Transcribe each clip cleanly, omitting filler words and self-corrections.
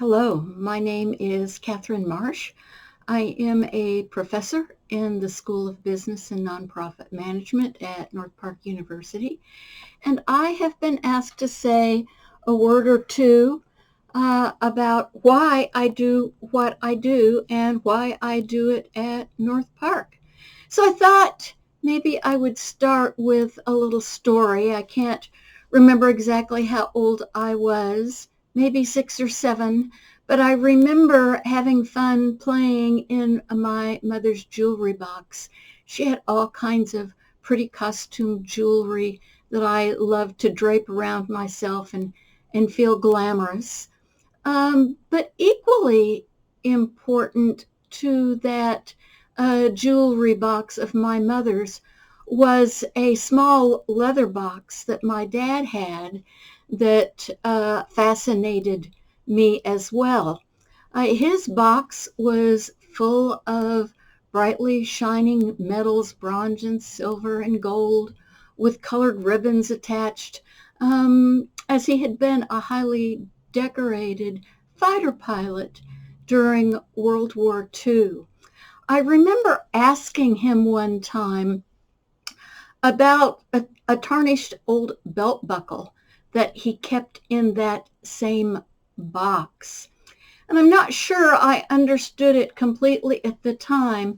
Hello, my name is Catherine Marsh. I am a professor in the School of Business and Nonprofit Management at North Park University, and I have been asked to say a word or two about why I do what I do and why I do it at North Park. So I thought maybe I would start with a little story. I can't remember exactly how old I was, maybe 6 or 7, but I remember having fun playing in my mother's jewelry box. She had all kinds of pretty costume jewelry that I loved to drape around myself and feel glamorous. But equally important to that jewelry box of my mother's was a small leather box that my dad had that fascinated me as well. His box was full of brightly shining metals, bronze and silver and gold, with colored ribbons attached, as he had been a highly decorated fighter pilot during World War II. I remember asking him one time about a tarnished old belt buckle that he kept in that same box. And I'm not sure I understood it completely at the time,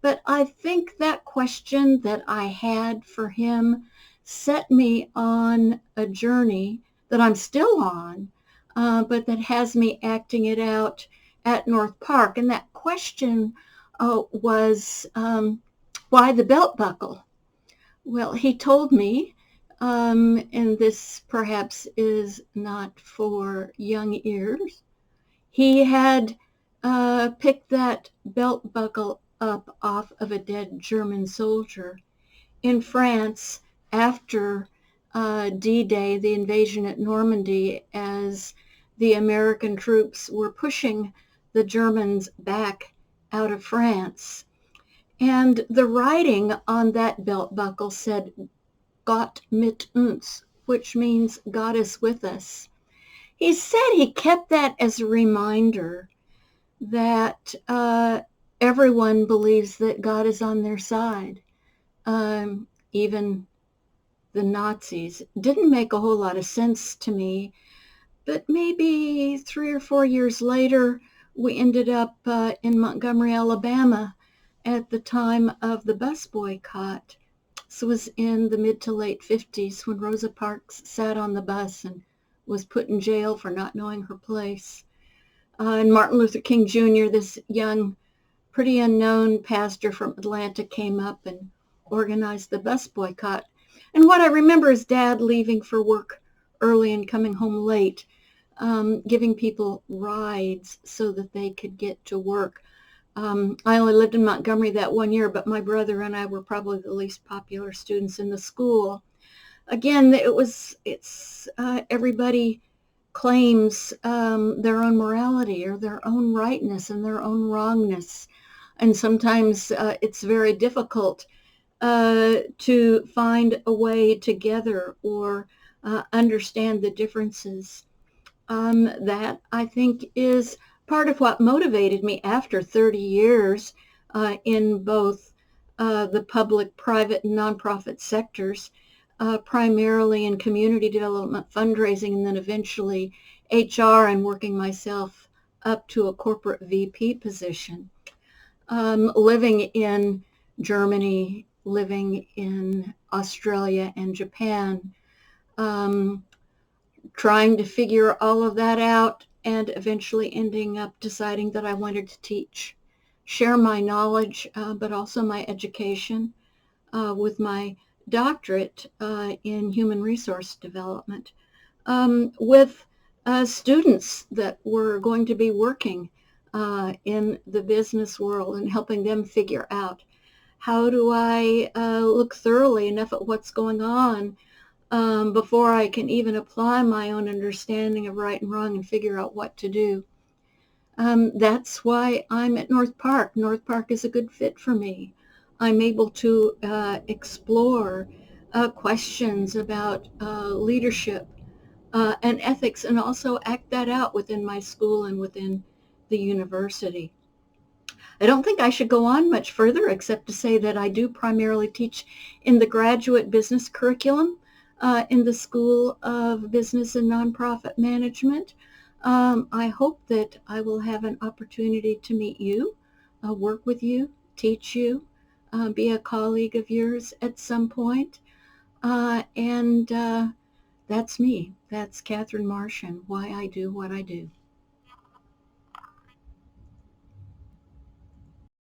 but I think that question that I had for him set me on a journey that I'm still on, but that has me acting it out at North Park. And that question was why the belt buckle? Well, he told me, and this perhaps is not for young ears, he had picked that belt buckle up off of a dead German soldier in France after D-Day, the invasion at Normandy, as the American troops were pushing the Germans back out of France. And the writing on that belt buckle said, Gott mit uns, which means God is with us. He said he kept that as a reminder that everyone believes that God is on their side. Even the Nazis. Didn't make a whole lot of sense to me, but maybe 3 or 4 years later, we ended up in Montgomery, Alabama at the time of the bus boycott. This was in the mid to late 50s when Rosa Parks sat on the bus and was put in jail for not knowing her place. And Martin Luther King Jr., this young, pretty unknown pastor from Atlanta, came up and organized the bus boycott. And what I remember is Dad leaving for work early and coming home late, giving people rides so that they could get to work. I only lived in Montgomery that one year, but my brother and I were probably the least popular students in the school. Again, everybody claims their own morality or their own rightness and their own wrongness. And sometimes it's very difficult to find a way together or understand the differences. That I think is part of what motivated me after 30 years in both the public, private, and nonprofit sectors, primarily in community development, fundraising, and then eventually HR, and working myself up to a corporate VP position. Living in Germany, living in Australia and Japan, trying to figure all of that out, and eventually ending up deciding that I wanted to teach, share my knowledge, but also my education with my doctorate in human resource development with students that were going to be working in the business world and helping them figure out how do I look thoroughly enough at what's going on before I can even apply my own understanding of right and wrong and figure out what to do. That's why I'm at North Park. North Park is a good fit for me. I'm able to explore questions about leadership, and ethics, and also act that out within my school and within the university. I don't think I should go on much further except to say that I do primarily teach in the graduate business curriculum in the School of Business and Nonprofit Management. I hope that I will have an opportunity to meet you, work with you, teach you, be a colleague of yours at some point. And that's me. That's Catherine Marsh and why I do what I do.